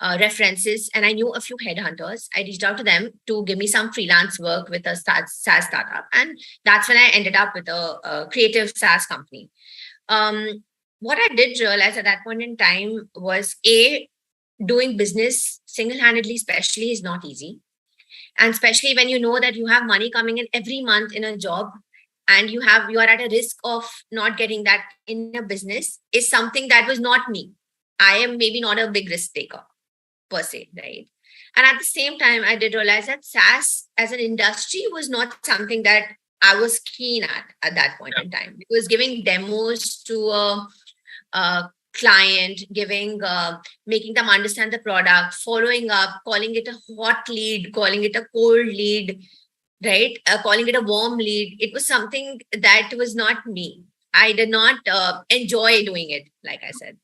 references and I knew a few headhunters. I reached out to them to give me some freelance work with a SaaS startup. And that's when I ended up with a creative SaaS company. What I did realize at that point in time was doing business single-handedly, especially, is not easy. And especially when you know that you have money coming in every month in a job and you are at a risk of not getting that in a business is something that was not me. I am maybe not a big risk taker per se, right? And at the same time, I did realize that SaaS as an industry was not something that I was keen at that point in time. It was giving demos to a client, making them understand the product, following up, calling it a hot lead, calling it a cold lead, right? Calling it a warm lead. It was something that was not me. I did not enjoy doing it, like I said.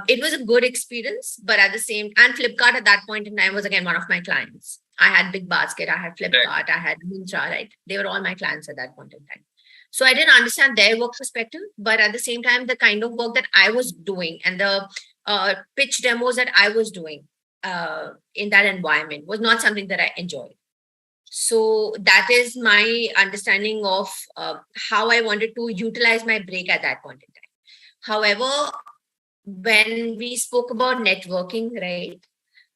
It was a good experience, but at the same and Flipkart at that point in time was again one of my clients. I had Big Basket, I had Flipkart, I had Myntra, right? They were all my clients at that point in time. So I didn't understand their work perspective, but at the same time, the kind of work that I was doing and the pitch demos that I was doing in that environment was not something that I enjoyed. So that is my understanding of how I wanted to utilize my break at that point in time. However, when we spoke about networking, right?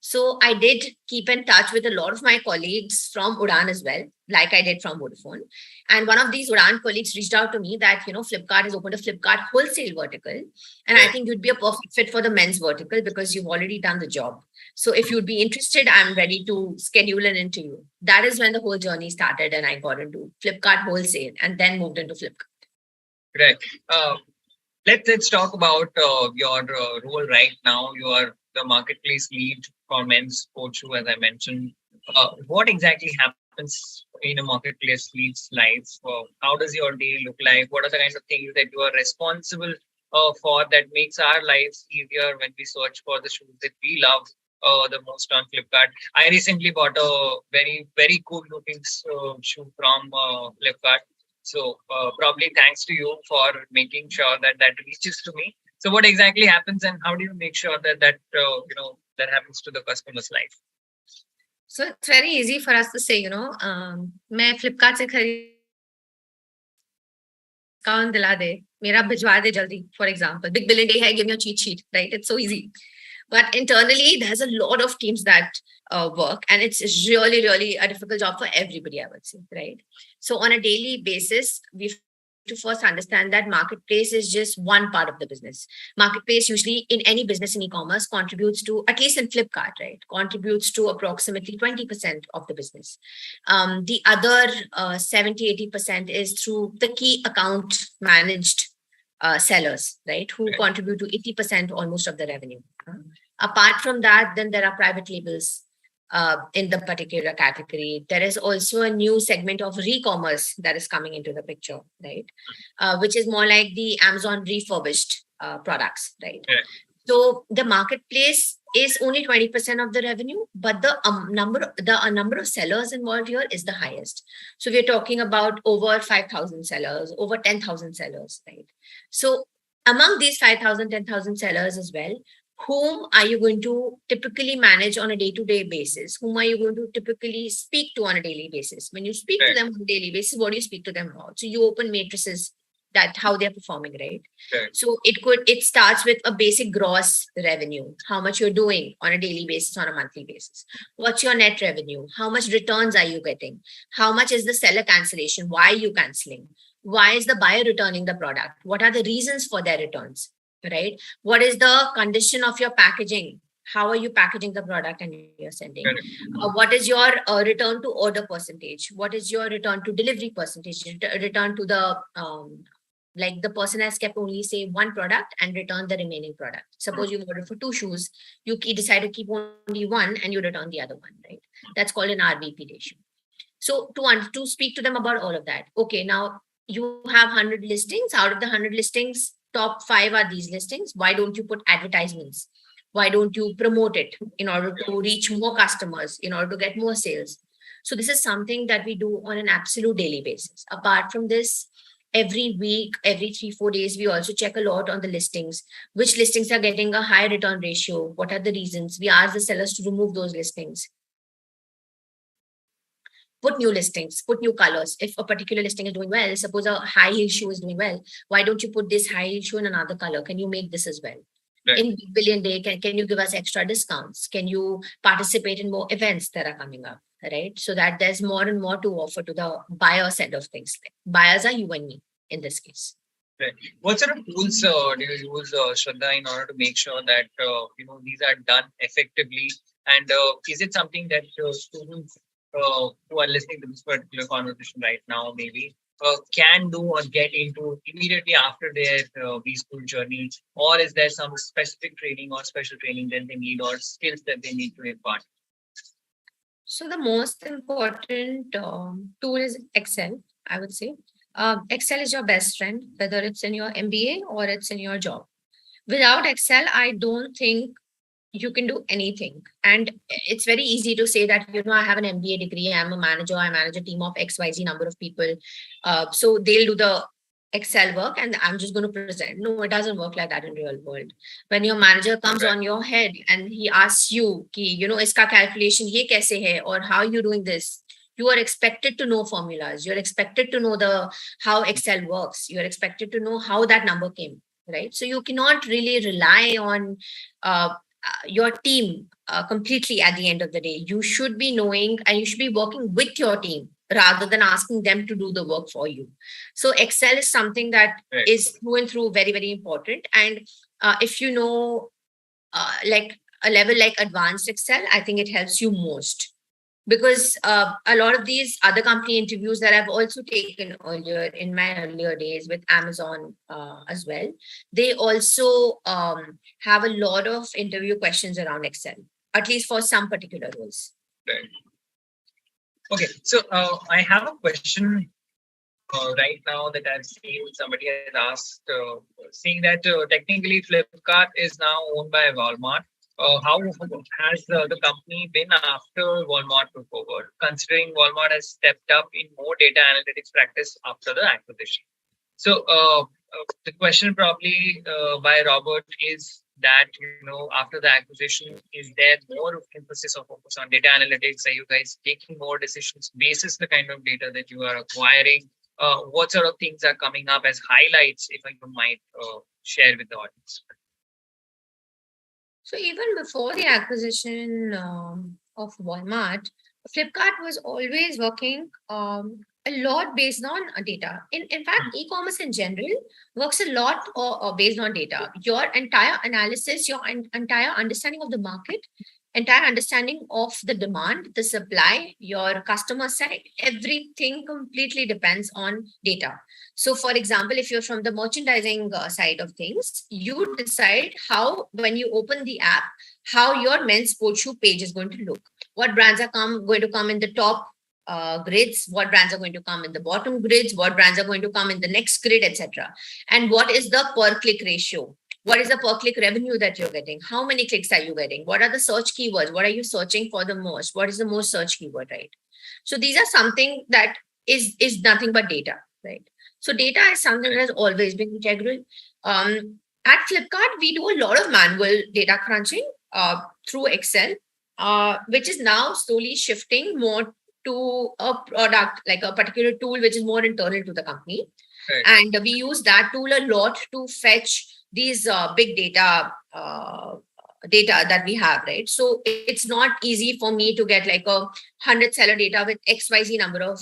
So I did keep in touch with a lot of my colleagues from Udaan as well, like I did from Vodafone. And one of these Udaan colleagues reached out to me that, Flipkart has opened a Flipkart wholesale vertical. And I think you'd be a perfect fit for the men's vertical because you've already done the job. So if you'd be interested, I'm ready to schedule an interview. That is when the whole journey started and I got into Flipkart wholesale and then moved into Flipkart. Right. Let's talk about your role right now. You are the marketplace lead for men's sports shoe, as I mentioned. What exactly happens in a marketplace lead's life? How does your day look like? What are the kind of things that you are responsible for that makes our lives easier when we search for the shoes that we love the most on Flipkart? I recently bought a very, very cool looking shoe from Flipkart. So probably thanks to you for making sure that reaches to me. So what exactly happens and how do you make sure that that happens to the customer's life? So it's very easy for us to say, मैं Flipkart से खरीद discount दिला दे, मेरा भिजवा दे जल्दी, for example. Big billing day है, give me a cheat sheet, right? It's so easy. But internally, there's a lot of teams that work and it's really, really a difficult job for everybody, I would say, right? So on a daily basis, we have to first understand that marketplace is just one part of the business. Marketplace usually in any business in e-commerce contributes to, at least in Flipkart, right, contributes to approximately 20% of the business. The other 70-80% is through the key account managed sellers, right, who contribute to 80% almost of the revenue. Apart from that, then there are private labels. in the particular category. There is also a new segment of re-commerce that is coming into the picture, right? Which is more like the Amazon refurbished products, right? Yeah. So the marketplace is only 20% of the revenue, but the number of sellers involved here is the highest. So we're talking about over 5,000 sellers, over 10,000 sellers, right? So among these 5,000, 10,000 sellers as well, whom are you going to typically manage on a day-to-day basis? Whom are you going to typically speak to on a daily basis? When you speak to Right. them on a daily basis, what do you speak to them about? So you open matrices that how they're performing, right? Right. So it starts with a basic gross revenue, how much you're doing on a daily basis, on a monthly basis. What's your net revenue? How much returns are you getting? How much is the seller cancellation? Why are you canceling? Why is the buyer returning the product? What are the reasons for their returns? Right? What is the condition of your packaging? How are you packaging the product and you're sending? Right. What is your return to order percentage? What is your return to delivery percentage? Return to the like the person has kept only say one product and returned the remaining product. Suppose you ordered for 2 shoes, you decide to keep only one and you return the other one, right? That's called an RVP ratio. So to speak to them about all of that. Okay, now you have 100 listings. Out of the 100 listings, top 5 are these listings. Why don't you put advertisements? Why don't you promote it in order to reach more customers, in order to get more sales? So this is something that we do on an absolute daily basis. Apart from this, every week, every 3-4 days, we also check a lot on the listings. Which listings are getting a high return ratio? What are the reasons? We ask the sellers to remove those listings. Put new listings, put new colors. If a particular listing is doing well, suppose a high heel shoe is doing well, why don't you put this high heel shoe in another color? Can you make this as well? Right. In Big Billion Day, can you give us extra discounts? Can you participate in more events that are coming up? Right? So that there's more and more to offer to the buyer side of things. Buyers are you and me in this case. Right. What sort of tools do you use, Shradha, in order to make sure that these are done effectively? And is it something that students who are listening to this particular conversation right now maybe can do or get into immediately after their B-school journey? Or is there some specific training or special training that they need or skills that they need to impart? So the most important tool is Excel, I would say. Excel is your best friend, whether it's in your MBA or it's in your job. Without Excel, I don't think you can do anything. And it's very easy to say that, I have an MBA degree, I'm a manager, I manage a team of XYZ number of people. So they'll do the Excel work and I'm just going to present. No, it doesn't work like that in real world. When your manager comes on your head and he asks you, iska calculation ye kaise hai, or how you doing this, you are expected to know formulas. You're expected to know how Excel works. You're expected to know how that number came, right? So you cannot really rely on your team completely at the end of the day. You should be knowing and you should be working with your team rather than asking them to do the work for you. So Excel is something that is through and through very, very important. And if you know like a level like advanced Excel, I think it helps you most. Because a lot of these other company interviews that I've also taken earlier in my earlier days with Amazon as well, they also have a lot of interview questions around Excel, at least for some particular roles. Right. Okay, so I have a question right now that I've seen somebody has asked, saying that technically Flipkart is now owned by Walmart. How has the company been after Walmart took over, considering Walmart has stepped up in more data analytics practice after the acquisition? So the question probably by Robert is that, after the acquisition, is there more emphasis or focus on data analytics? Are you guys taking more decisions basis the kind of data that you are acquiring? What sort of things are coming up as highlights, if you might share with the audience? So even before the acquisition of Walmart, Flipkart was always working a lot based on data. In fact, e-commerce in general works a lot based on data. Your entire analysis, your entire understanding of the market, entire understanding of the demand, the supply, your customer side, everything completely depends on data. So for example, if you're from the merchandising side of things, you decide how, when you open the app, how your men's sports shoe page is going to look. What brands are going to come in the top grids, what brands are going to come in the bottom grids, what brands are going to come in the next grid, etc. And what is the per click ratio? What is the per click revenue that you're getting? How many clicks are you getting? What are the search keywords? What are you searching for the most? What is the most search keyword, right? So these are something that is nothing but data, right? So data is something that has always been integral. At Flipkart, we do a lot of manual data crunching through Excel, which is now slowly shifting more to a product, like a particular tool, which is more internal to the company. Right. And we use that tool a lot to fetch these big data that we have, right? So it's not easy for me to get like 100 seller data with XYZ number of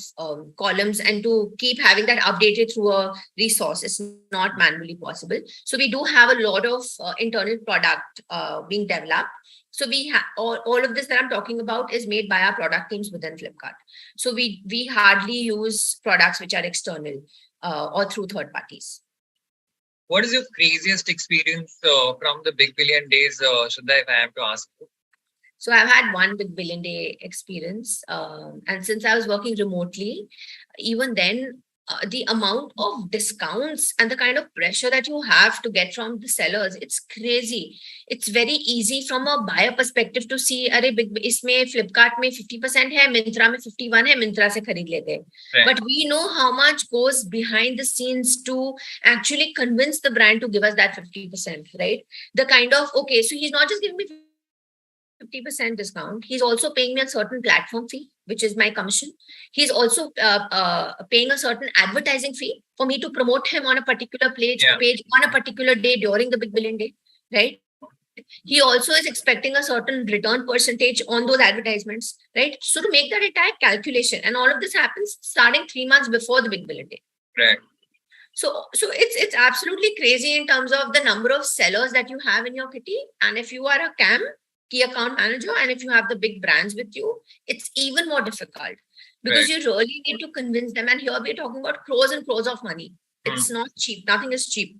columns and to keep having that updated through a resource. It's not manually possible. So we do have a lot of internal product being developed. So we have all of this that I'm talking about is made by our product teams within Flipkart. So we hardly use products which are external or through third parties. What is your craziest experience from the Big Billion Days, Shradha, if I have to ask you? So I've had one Big Billion Day experience. And since I was working remotely, even then, the amount of discounts and the kind of pressure that you have to get from the sellers, it's crazy. It's very easy from a buyer perspective to see, अरे इसमें Flipkart में 50% है, Myntra में 51 है, Myntra से खरीद लेते हैं. Right. But we know how much goes behind the scenes to actually convince the brand to give us that 50%, right? The kind of, okay, so he's not just giving me 50% discount. He's also paying me a certain platform fee, which is my commission. He's also paying a certain advertising fee for me to promote him on a particular page on a particular day during the Big Billion Day, right? He also is expecting a certain return percentage on those advertisements, right? So to make that entire calculation, and all of this happens starting 3 months before the Big Billion Day. Right. So it's absolutely crazy in terms of the number of sellers that you have in your kitty. And if you are a key account manager, and if you have the big brands with you, it's even more difficult because you really need to convince them. And here we're talking about crores and crores of money. It's not cheap. Nothing is cheap.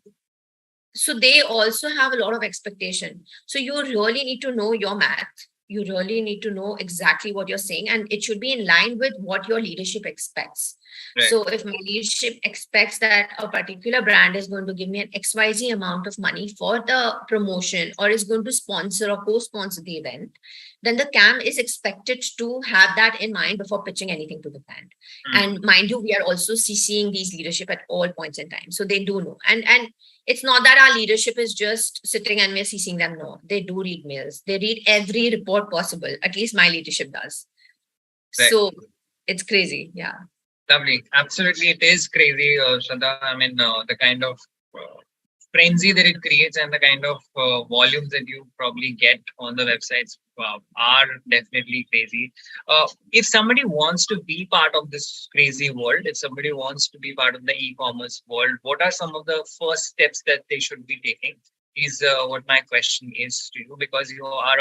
So they also have a lot of expectation. So you really need to know your math. You really need to know exactly what you're saying, and it should be in line with what your leadership expects. Right. So if my leadership expects that a particular brand is going to give me an XYZ amount of money for the promotion, or is going to sponsor or co-sponsor the event, then the CAM is expected to have that in mind before pitching anything to the brand. And mind you, we are also seeing these leadership at all points in time. So they do know. And it's not that our leadership is just sitting and we're CCing them. No, they do read mails. They read every report possible. At least my leadership does. Right. So it's crazy. Yeah. Lovely. Absolutely. It is crazy, Shradha. I mean, the kind of frenzy that it creates and the kind of volumes that you probably get on the websites are definitely crazy. If somebody wants to be part of this crazy world, if somebody wants to be part of the e-commerce world, what are some of the first steps that they should be taking is what my question is to you, because you are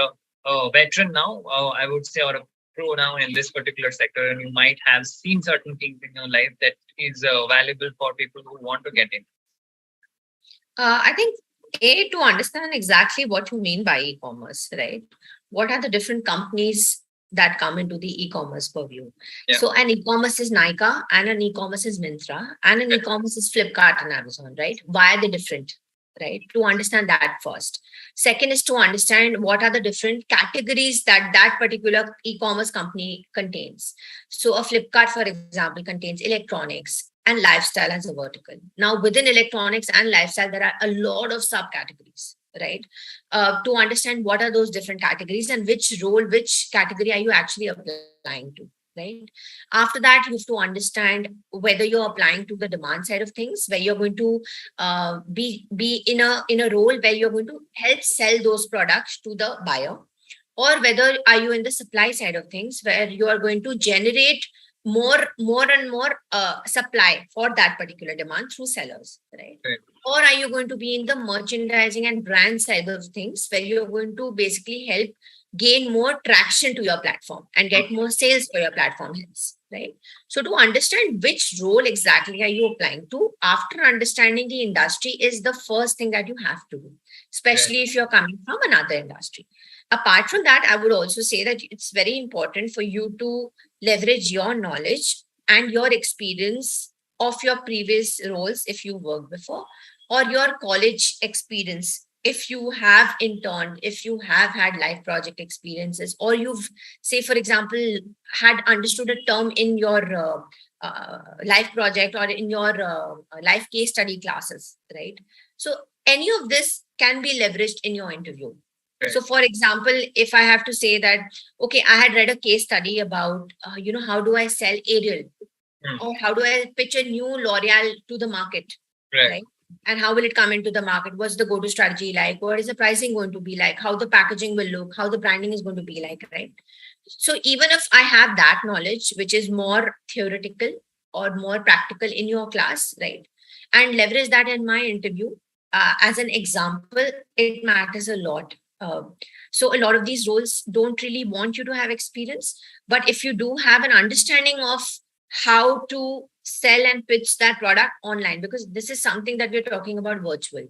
a veteran now, I would say, or a pro now in this particular sector, and you might have seen certain things in your life that is valuable for people who want to get in. I think to understand exactly what you mean by e-commerce, right? What are the different companies that come into the e-commerce purview? Yeah. So an e-commerce is Nykaa, and an e-commerce is Myntra, and an e-commerce is Flipkart and Amazon, right? Why are they different? Right? To understand that first. Second is to understand what are the different categories that particular e-commerce company contains. So a Flipkart, for example, contains electronics and lifestyle as a vertical. Now, within electronics and lifestyle, there are a lot of subcategories, right? To understand what are those different categories and which role, which category are you actually applying to, right? After that, you have to understand whether you're applying to the demand side of things, where you're going to be in a role where you're going to help sell those products to the buyer, or whether are you in the supply side of things, where you are going to generate more and more supply for that particular demand through sellers, right? Or are you going to be in the merchandising and brand side of things, where you're going to basically help gain more traction to your platform and get more sales for your platform hits, right? So to understand which role exactly are you applying to, after understanding the industry is the first thing that you have to do, especially if you're coming from another industry. Apart from that, I would also say that it's very important for you to leverage your knowledge and your experience of your previous roles if you worked before, or your college experience if you have interned, if you have had life project experiences, or you've, say for example, had understood a term in your life project or in your life case study classes, right? So any of this can be leveraged in your interview. So for example, if I have to say that, okay, I had read a case study about, how do I sell Ariel, or how do I pitch a new L'Oreal to the market, right? And how will it come into the market? What's the go-to strategy like? What is the pricing going to be like? How the packaging will look? How the branding is going to be like, right? So even if I have that knowledge, which is more theoretical or more practical in your class, right, and leverage that in my interview as an example, it matters a lot. So a lot of these roles don't really want you to have experience, but if you do have an understanding of how to sell and pitch that product online, because this is something that we're talking about virtual.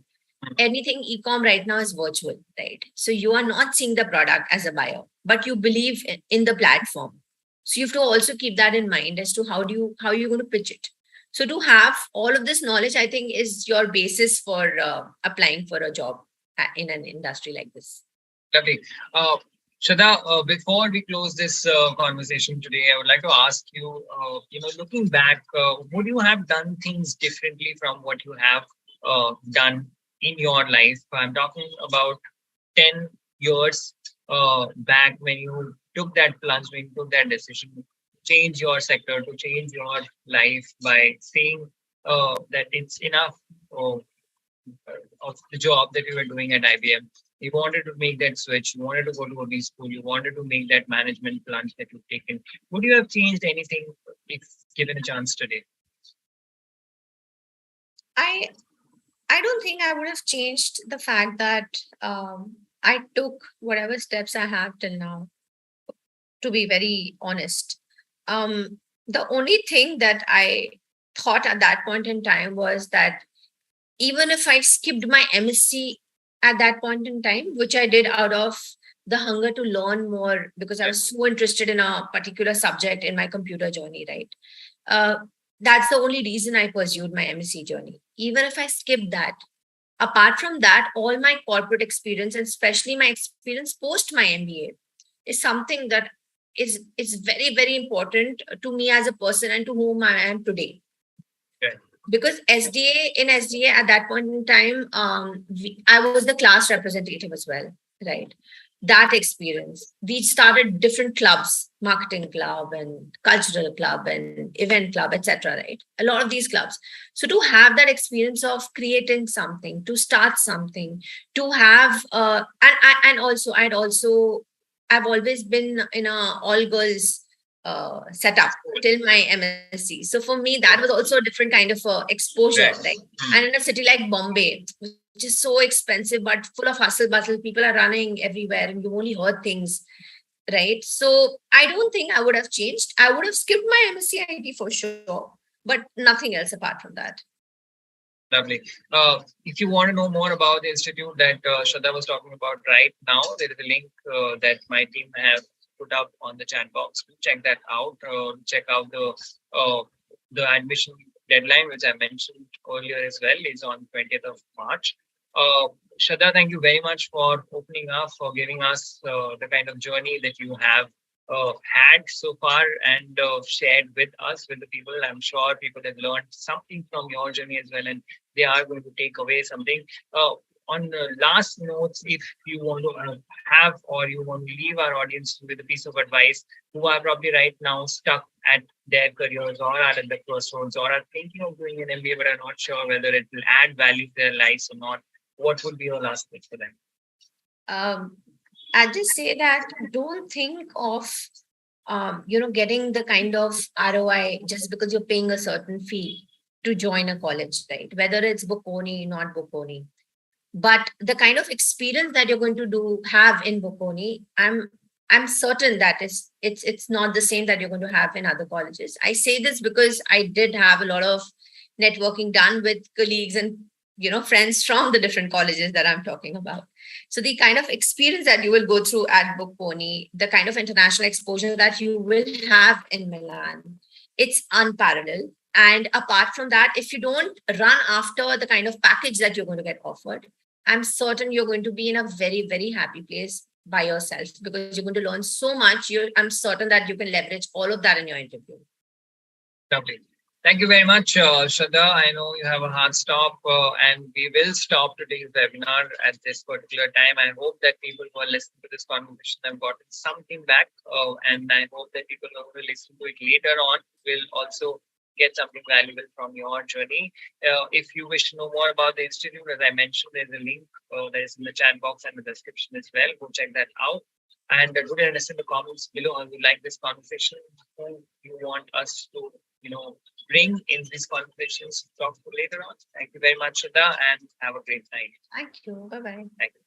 Anything e-com right now is virtual, right? So you are not seeing the product as a buyer, but you believe in the platform. So you have to also keep that in mind as to how you're going to pitch it. So to have all of this knowledge, I think, is your basis for applying for a job in an industry like this. Lovely. Shradha, before we close this conversation today, I would like to ask you, looking back, would you have done things differently from what you have done in your life? I'm talking about 10 years back when you took that plunge, when you took that decision to change your sector, to change your life by saying that it's enough of the job that you were doing at IBM. You wanted to make that switch. You wanted to go to a B school. You wanted to make that management plunge that you've taken. Would you have changed anything if given a chance today? I don't think I would have changed the fact that I took whatever steps I have till now, to be very honest. The only thing that I thought at that point in time was that even if I skipped my MSc at that point in time, which I did out of the hunger to learn more because I was so interested in a particular subject in my computer journey, right? That's the only reason I pursued my MSc journey. Even if I skipped that, apart from that, all my corporate experience, and especially my experience post my MBA, is something that is very, very important to me as a person and to whom I am today. Because SDA at that point in time, I was the class representative as well, right? That experience, we started different clubs, marketing club and cultural club and event club, etc., right? A lot of these clubs. So to have that experience of creating something, to start something, to have and also I've always been in a all girls setup till my MSc. So for me, that was also a different kind of exposure, right? And in a city like Bombay, which is so expensive but full of hustle bustle, people are running everywhere, and you only heard things, right? So I don't think I would have changed. I would have skipped my MSc IT for sure, but nothing else apart from that. Lovely. If you want to know more about the institute that Shradha was talking about right now, there is a link that my team have put up on the chat box. Check that out. Check out the admission deadline, which I mentioned earlier as well, is on 20th of March. Shradha, thank you very much for opening up, for giving us the kind of journey that you have had so far and shared with us, with the people. I'm sure people have learned something from your journey as well, and they are going to take away something. On the last notes, if you want to have or you want to leave our audience with a piece of advice who are probably right now stuck at their careers or are at the crossroads or are thinking of doing an MBA but are not sure whether it will add value to their lives or not, what would be your last tip for them? I just say that don't think of getting the kind of ROI just because you're paying a certain fee to join a college, right? Whether it's Bocconi, not Bocconi. But the kind of experience that you're going to have in Bocconi, I'm I'm certain that it's not the same that you're going to have in other colleges. I say this because I did have a lot of networking done with colleagues and friends from the different colleges that I'm talking about. So the kind of experience that you will go through at Bocconi, the kind of international exposure that you will have in Milan, it's unparalleled. And apart from that, if you don't run after the kind of package that you're going to get offered, I'm certain you're going to be in a very, very happy place by yourself because you're going to learn so much. I'm certain that you can leverage all of that in your interview. Lovely. Thank you very much, Shradha. I know you have a hard stop, and we will stop today's webinar at this particular time. I hope that people who are listening to this conversation have gotten something back, and I hope that people who will listen to it later on will also get something valuable from your journey. If you wish to know more about the institute, as I mentioned, there's a link that is in the chat box and the description as well. Go check that out. And do let us in the comments below how you like this conversation, who you want us to, bring in these conversations to talk to later on. Thank you very much, Shradha, and have a great night. Thank you. Bye-bye. Thank you.